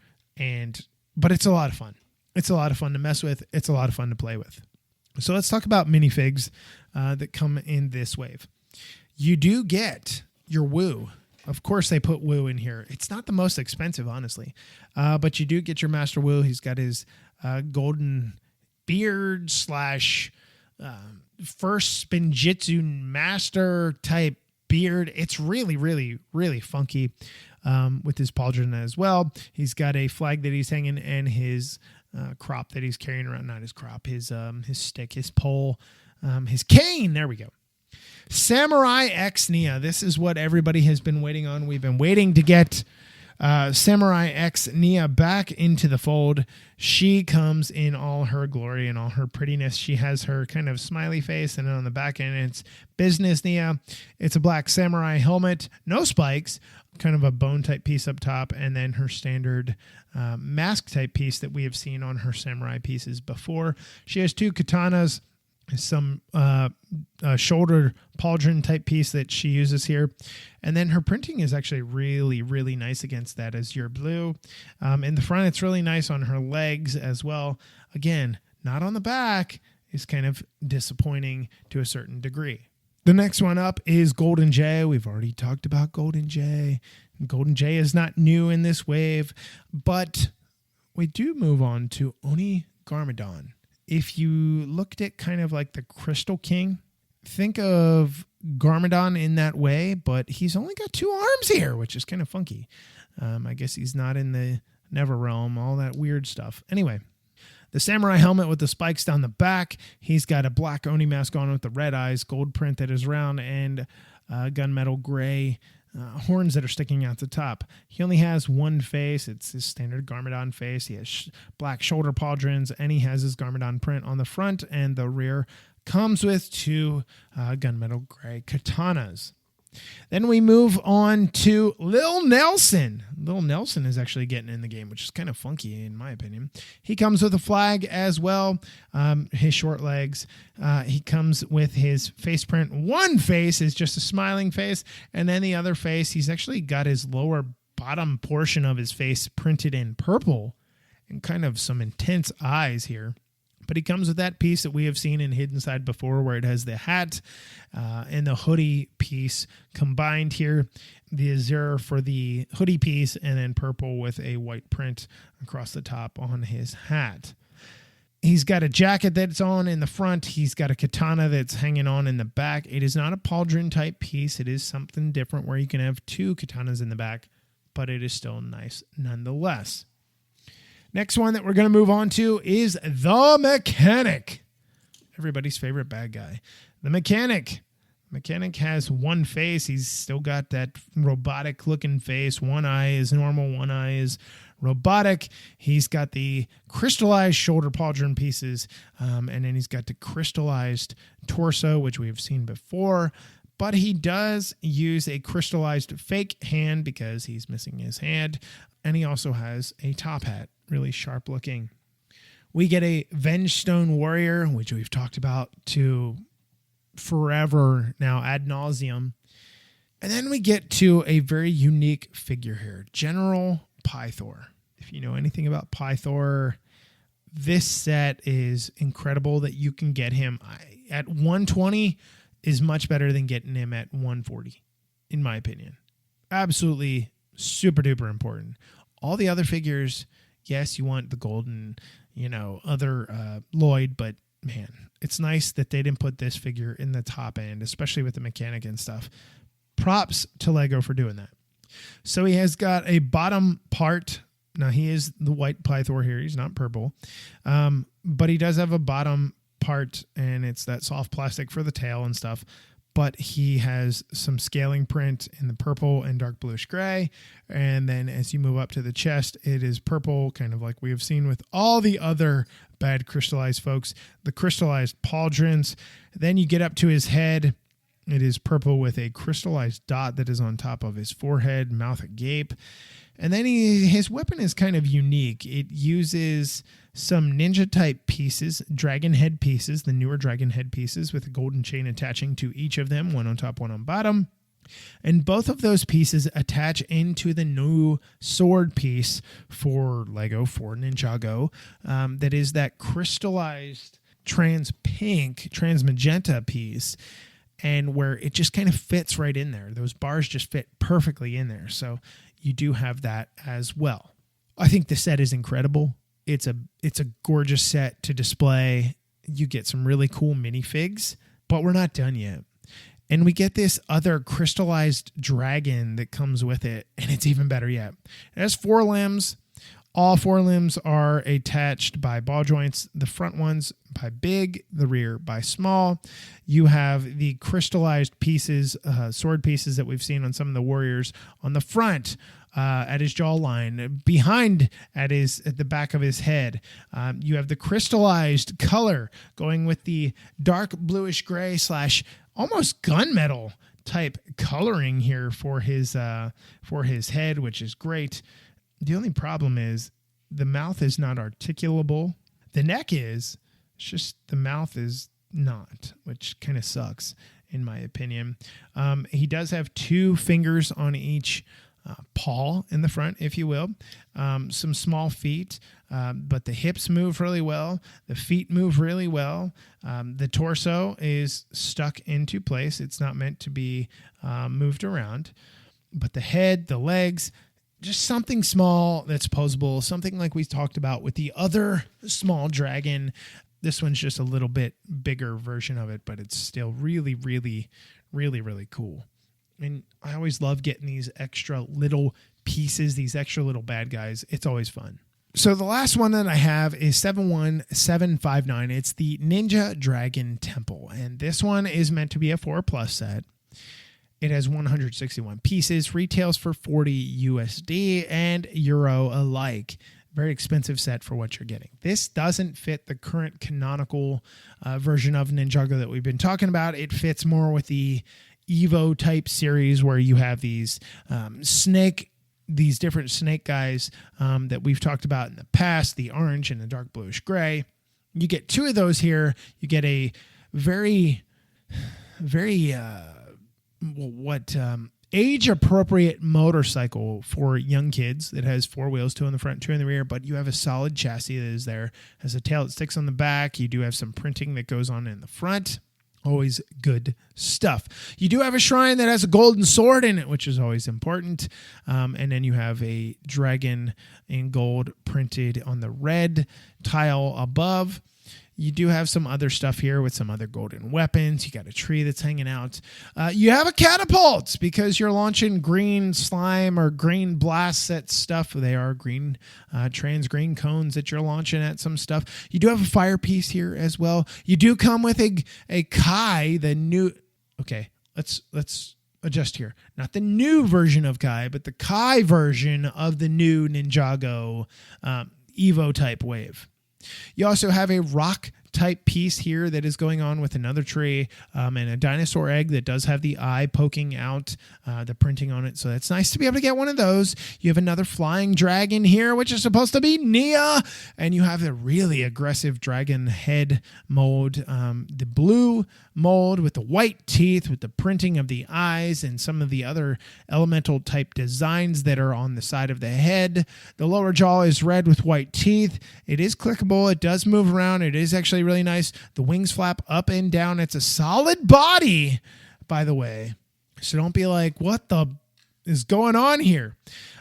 but it's a lot of fun. It's a lot of fun to mess with. It's a lot of fun to play with. So let's talk about minifigs that come in this wave. You do get your Woo. Of course, they put Woo in here. It's not the most expensive, honestly, but you do get your Master Woo. He's got his golden beard / first Spinjitzu master type beard. It's really, really, really funky with his pauldron as well. He's got a flag that he's hanging and his crop that he's carrying around. Not his crop, his stick, his pole, his cane. There we go. Samurai X Nia. This is what everybody has been waiting on. We've been waiting to get Samurai X Nia back into the fold. She comes in all her glory and all her prettiness. She has her kind of smiley face, and then on the back end, it's Business Nia. It's a black samurai helmet, no spikes, kind of a bone type piece up top, and then her standard mask type piece that we have seen on her samurai pieces before. She has two katanas, some shoulder pauldron type piece that she uses here, and then her printing is actually really, really nice against that azure blue. In the front, it's really nice on her legs as well. Again, not on the back is kind of disappointing to a certain degree. The next one up is Golden Jay. We've already talked about Golden Jay. Golden Jay is not new in this wave, but we do move on to Oni Garmadon. If you looked at kind of like the Crystal King, think of Garmadon in that way, but he's only got 2 arms here, which is kind of funky. I guess he's not in the Never Realm, all that weird stuff. Anyway, the samurai helmet with the spikes down the back. He's got a black Oni mask on with the red eyes, gold print that is round, and gunmetal gray horns that are sticking out the top. He only has one face. It's his standard Garmadon face. He has black shoulder pauldrons, and he has his Garmadon print on the front, and the rear comes with 2 gunmetal gray katanas. Then we move on to Lil Nelson. Lil Nelson is actually getting in the game, which is kind of funky in my opinion. He comes with a flag as well, his short legs. He comes with his face print. One face is just a smiling face, and then the other face, he's actually got his lower bottom portion of his face printed in purple and kind of some intense eyes here. But he comes with that piece that we have seen in Hidden Side before, where it has the hat and the hoodie piece combined here. The azure for the hoodie piece, and then purple with a white print across the top on his hat. He's got a jacket that's on in the front. He's got a katana that's hanging on in the back. It is not a pauldron type piece. It is something different where you can have 2 katanas in the back, but it is still nice nonetheless. Next one that we're going to move on to is the Mechanic. Everybody's favorite bad guy. The Mechanic. Mechanic has one face. He's still got that robotic looking face. One eye is normal. One eye is robotic. He's got the crystallized shoulder pauldron pieces. And then he's got the crystallized torso, which we've seen before. But he does use a crystallized fake hand because he's missing his hand. And he also has a top hat. Really sharp looking. We get a Vengestone Warrior, which we've talked about to forever now ad nauseum. And then we get to a very unique figure here, General Pythor. If you know anything about Pythor, this set is incredible that you can get him at 120 is much better than getting him at 140, in my opinion. Absolutely super duper important. All the other figures, yes, you want the golden, other Lloyd, but man, it's nice that they didn't put this figure in the top end, especially with the Mechanic and stuff. Props to Lego for doing that. So he has got a bottom part. Now, he is the white Pythor here. He's not purple. But he does have a bottom part, and it's that soft plastic for the tail and stuff. But he has some scaling print in the purple and dark bluish gray. And then as you move up to the chest, it is purple, kind of like we have seen with all the other bad crystallized folks. The crystallized pauldrons. Then you get up to his head. It is purple with a crystallized dot that is on top of his forehead, mouth agape. And then his weapon is kind of unique. It uses some ninja type pieces, dragon head pieces, the newer dragon head pieces with a golden chain attaching to each of them, one on top, one on bottom. And both of those pieces attach into the new sword piece for Lego, for Ninjago, that is that crystallized trans pink, trans magenta piece. And where it just kind of fits right in there. Those bars just fit perfectly in there. So you do have that as well. I think the set is incredible. It's a gorgeous set to display. You get some really cool minifigs But we're not done yet. And we get this other crystallized dragon that comes with it, and it's even better yet. It has 4 limbs. All 4 limbs are attached by ball joints. The front ones by big, the rear by small. You have the crystallized pieces, sword pieces that we've seen on some of the warriors on the front, at his jawline, behind at the back of his head. You have the crystallized color going with the dark bluish gray / almost gunmetal type coloring here for his head, which is great. The only problem is the mouth is not articulable. The neck is. It's just the mouth is not, which kind of sucks in my opinion. He does have 2 fingers on each paw in the front, if you will. Some small feet, but the hips move really well. The feet move really well. The torso is stuck into place. It's not meant to be moved around. But the head, the legs, just something small that's posable, something like we talked about with the other small dragon. This one's just a little bit bigger version of it, but it's still really, really, really, really cool. And I always love getting these extra little pieces, these extra little bad guys. It's always fun. So the last one that I have is 71759. It's the Ninja Dragon Temple. And this one is meant to be a 4+ set. It has 161 pieces, retails for 40 USD and Euro alike. Very expensive set for what you're getting. This doesn't fit the current canonical version of Ninjago that we've been talking about. It fits more with the Evo type series where you have these different snake guys that we've talked about in the past, the orange and the dark bluish gray. You get 2 of those here. You get a very, very, age-appropriate motorcycle for young kids that has 4 wheels, 2 in the front, 2 in the rear, but you have a solid chassis that is there, has a tail that sticks on the back. You do have some printing that goes on in the front. Always good stuff. You do have a shrine that has a golden sword in it, which is always important. And then you have a dragon in gold printed on the red tile above. You do have some other stuff here with some other golden weapons. You got a tree that's hanging out. You have a catapult because you're launching green slime or green blast set stuff. They are green, green cones that you're launching at some stuff. You do have a fire piece here as well. You do come with a Kai, the new. Okay, let's adjust here. Not the new version of Kai, but the Kai version of the new Ninjago Evo type wave. You also have a rock type piece here that is going on with another tree and a dinosaur egg that does have the eye poking out, the printing on it. So that's nice to be able to get one of those. You have another flying dragon here, which is supposed to be Nia. And you have the really aggressive dragon head mold, the blue mold with the white teeth, with the printing of the eyes and some of the other elemental type designs that are on the side of the head. The lower jaw is red with white teeth. It is clickable. It does move around. It is actually really nice. The wings flap up and down. It's a solid body, by the way. So don't be like, what the is going on here?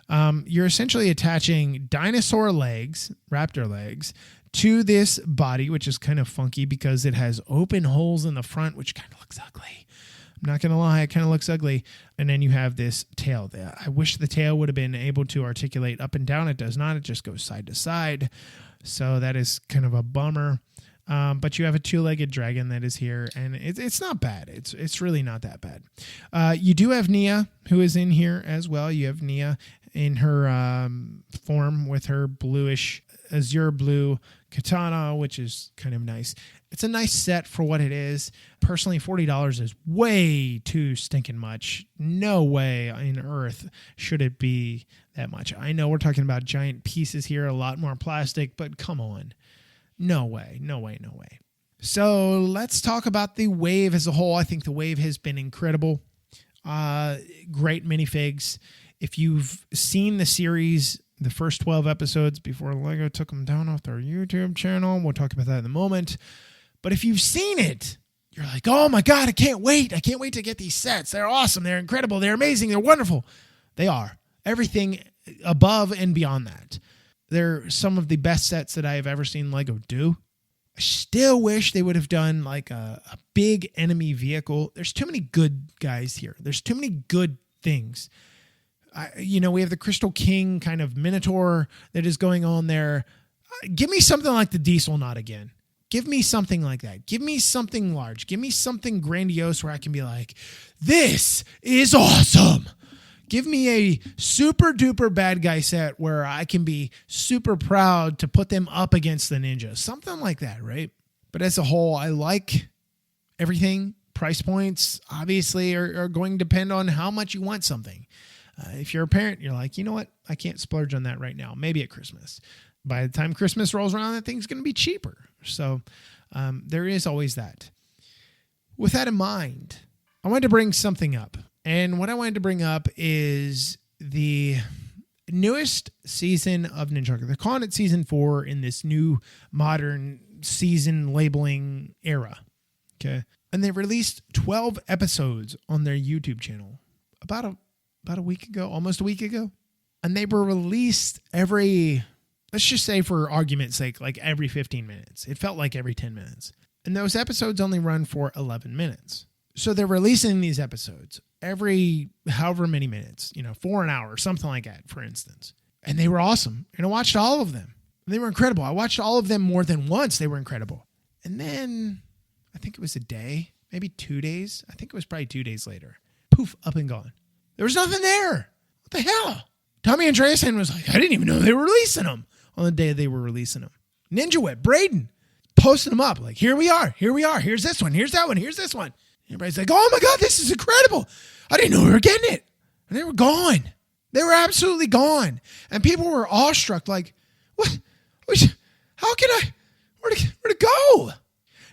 You're essentially attaching dinosaur legs, raptor legs, to this body, which is kind of funky because it has open holes in the front, which kind of looks ugly. I'm not going to lie, it kind of looks ugly. And then you have this tail there. I wish the tail would have been able to articulate up and down. It does not. It just goes side to side. So that is kind of a bummer. But you have a 2-legged dragon that is here, and it's not bad. It's really not that bad. You do have Nia, who is in here as well. You have Nia in her form with her bluish azure blue katana, which is kind of nice. It's a nice set for what it is. Personally, $40 is way too stinking much. No way in earth should it be that much. I know we're talking about giant pieces here, a lot more plastic, but come on. No way. So let's talk about the wave as a whole. I think the wave has been incredible. Great minifigs. If you've seen the series, the first 12 episodes before Lego took them down off their YouTube channel, we'll talk about that in a moment. But if you've seen it, you're like, oh my God, I can't wait. I can't wait to get these sets. They're awesome. They're incredible. They're amazing. They're wonderful. They are. Everything above and beyond that. They're some of the best sets that I have ever seen Lego do. I still wish they would have done like a big enemy vehicle. There's too many good guys here. There's too many good things. We have the Crystal King kind of Minotaur that is going on there. Give me something like the Diesel Knot again. Give me something like that. Give me something large. Give me something grandiose where I can be like, this is awesome. Give me a super duper bad guy set where I can be super proud to put them up against the ninja. Something like that, right? But as a whole, I like everything. Price points, obviously, are going to depend on how much you want something. If you're a parent, you're like, you know what? I can't splurge on that right now. Maybe at Christmas. By the time Christmas rolls around, that thing's going to be cheaper. So there is always that. With that in mind, I wanted to bring something up. And what I wanted to bring up is the newest season of Ninjago. They're calling it season 4 in this new modern season labeling era. Okay. And they released 12 episodes on their YouTube channel about a week ago, almost a week ago. And they were released every, let's just say for argument's sake, like every 15 minutes. It felt like every 10 minutes. And those episodes only run for 11 minutes. So they're releasing these episodes every however many minutes, for an hour, something like that, for instance. And they were awesome. And I watched all of them. They were incredible. I watched all of them more than once. They were incredible. And then I think it was a day, maybe 2 days. I think it was probably 2 days later. Poof, up and gone. There was nothing there. What the hell? Tommy Andreasen was like, I didn't even know they were releasing them on the day they were releasing them. Ninja Whip, Braden, posting them up. Like, here we are. Here's this one. Here's that one. Here's this one. Everybody's like, oh my God, this is incredible. I didn't know we were getting it. And they were gone. They were absolutely gone. And people were awestruck, like, what? How can I? Where'd it go?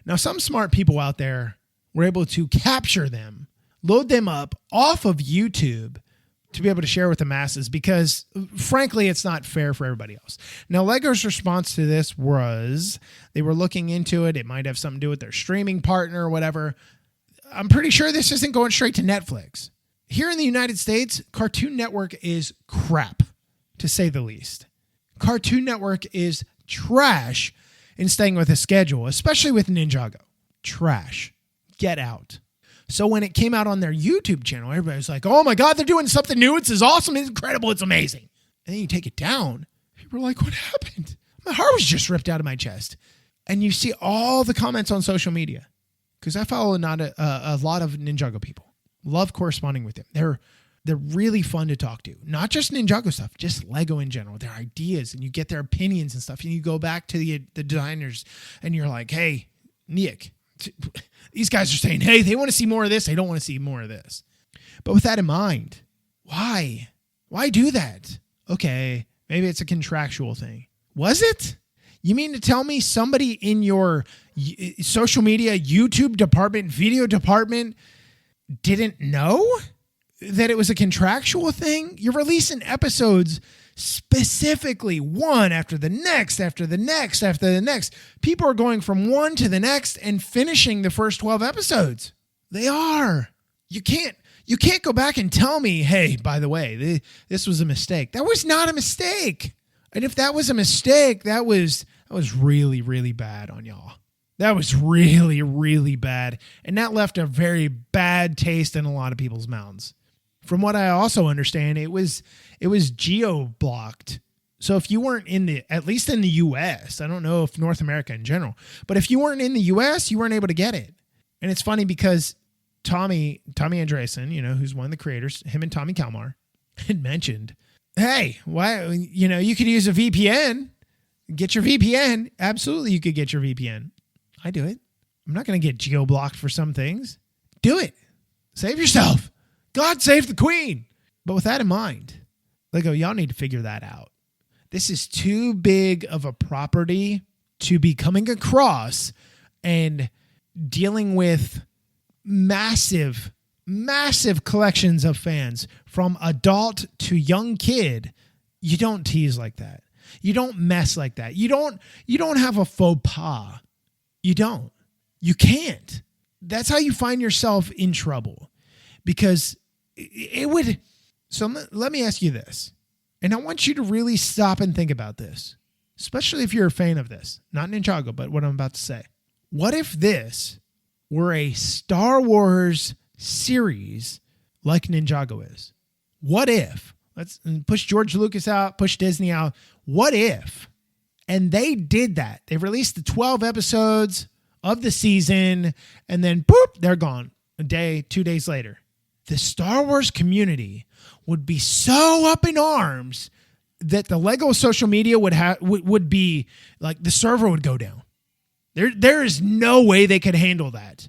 Now, some smart people out there were able to capture them, load them up off of YouTube to be able to share with the masses because, frankly, it's not fair for everybody else. Now, Lego's response to this was they were looking into it. It might have something to do with their streaming partner or whatever. I'm pretty sure this isn't going straight to Netflix. Here in the United States, Cartoon Network is crap, to say the least. Cartoon Network is trash in staying with a schedule, especially with Ninjago. Trash. Get out. So when it came out on their YouTube channel, everybody was like, oh my God, they're doing something new. It's awesome. It's incredible. It's amazing. And then you take it down. People are like, what happened? My heart was just ripped out of my chest. And you see all the comments on social media. Because I follow a lot of Ninjago people. Love corresponding with them. They're really fun to talk to. Not just Ninjago stuff, just Lego in general. Their ideas, and you get their opinions and stuff. And you go back to the designers, and you're like, hey, Nick, these guys are saying, hey, they want to see more of this. They don't want to see more of this. But with that in mind, why? Why do that? Okay, maybe it's a contractual thing. Was it? You mean to tell me somebody in your social media, YouTube department, video department didn't know that it was a contractual thing? You're releasing episodes specifically one after the next, after the next, after the next. People are going from one to the next and finishing the first 12 episodes. They are. You can't go back and tell me, hey, by the way, this was a mistake. That was not a mistake. And if that was a mistake, that was really, really bad on y'all. That was really, really bad. And that left a very bad taste in a lot of people's mouths. From what I also understand, it was geo-blocked. So if you weren't at least in the U.S., I don't know if North America in general, but if you weren't in the U.S., you weren't able to get it. And it's funny because Tommy Andreasen, who's one of the creators, him and Tommy Kalmar, had mentioned, hey, why, you could use a VPN. Get your VPN. Absolutely, you could get your VPN. I do it. I'm not going to get geo-blocked for some things. Do it. Save yourself. God save the queen. But with that in mind, Lego, y'all need to figure that out. This is too big of a property to be coming across and dealing with massive collections of fans from adult to young kid. You don't tease like that. You don't mess like that. You don't have a faux pas. You don't. You can't. That's how you find yourself in trouble. Because it would... So let me ask you this. And I want you to really stop and think about this. especially if you're a fan of this, not Ninjago, but what I'm about to say. What if this were a Star Wars series like Ninjago is? What if, let's push George Lucas out, push Disney out. What if, and they did that. They released the 12 episodes of the season and then boop, they're gone. A day, 2 days later. The Star Wars community would be so up in arms that the Lego social media would be like the server would go down. There is no way they could handle that.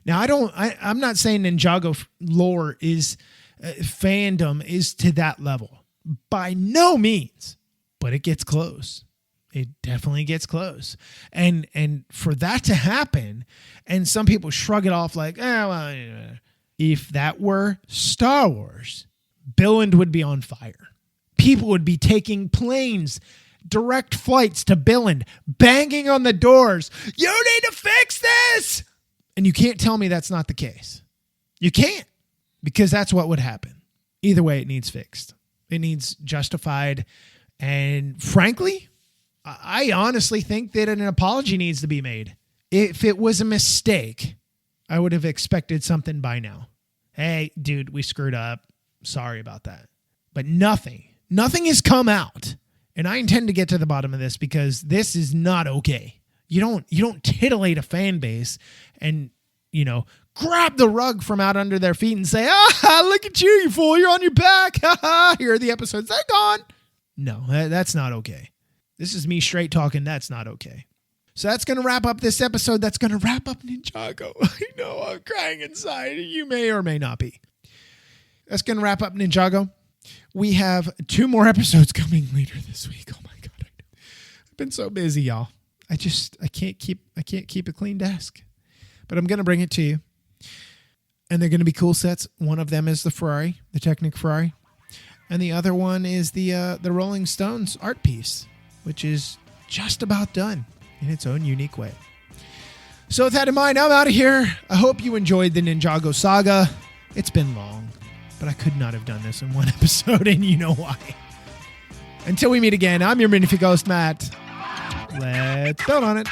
Now I'm not saying Ninjago lore is fandom is to that level. By no means, but it gets close. It definitely gets close. And for that to happen, and some people shrug it off like, well, if that were Star Wars, Billund would be on fire. People would be taking planes, direct flights to Billund, banging on the doors. You need to fix this. And you can't tell me that's not the case. You can't, because that's what would happen. Either way, it needs fixed. It needs justified. And frankly, I honestly think that an apology needs to be made. If it was a mistake, I would have expected something by now. Hey, dude, we screwed up. Sorry about that. But nothing has come out. And I intend to get to the bottom of this because this is not okay. You don't titillate a fan base and, grab the rug from out under their feet and say, look at you, you fool. You're on your back. Here are the episodes. They're gone. No, that's not okay. This is me straight talking. That's not okay. So that's going to wrap up this episode. That's going to wrap up Ninjago. I know I'm crying inside. You may or may not be. That's going to wrap up Ninjago. We have 2 more episodes coming later this week. Oh my God. I know. I've been so busy, y'all. I can't keep a clean desk, but I'm going to bring it to you. And they're going to be cool sets. One of them is the Ferrari, the Technic Ferrari. And the other one is the Rolling Stones art piece, which is just about done in its own unique way. So with that in mind, I'm out of here. I hope you enjoyed the Ninjago saga. It's been long, but I could not have done this in one episode, and you know why. Until we meet again, I'm your Minifigure host, Matt. Let's build on it.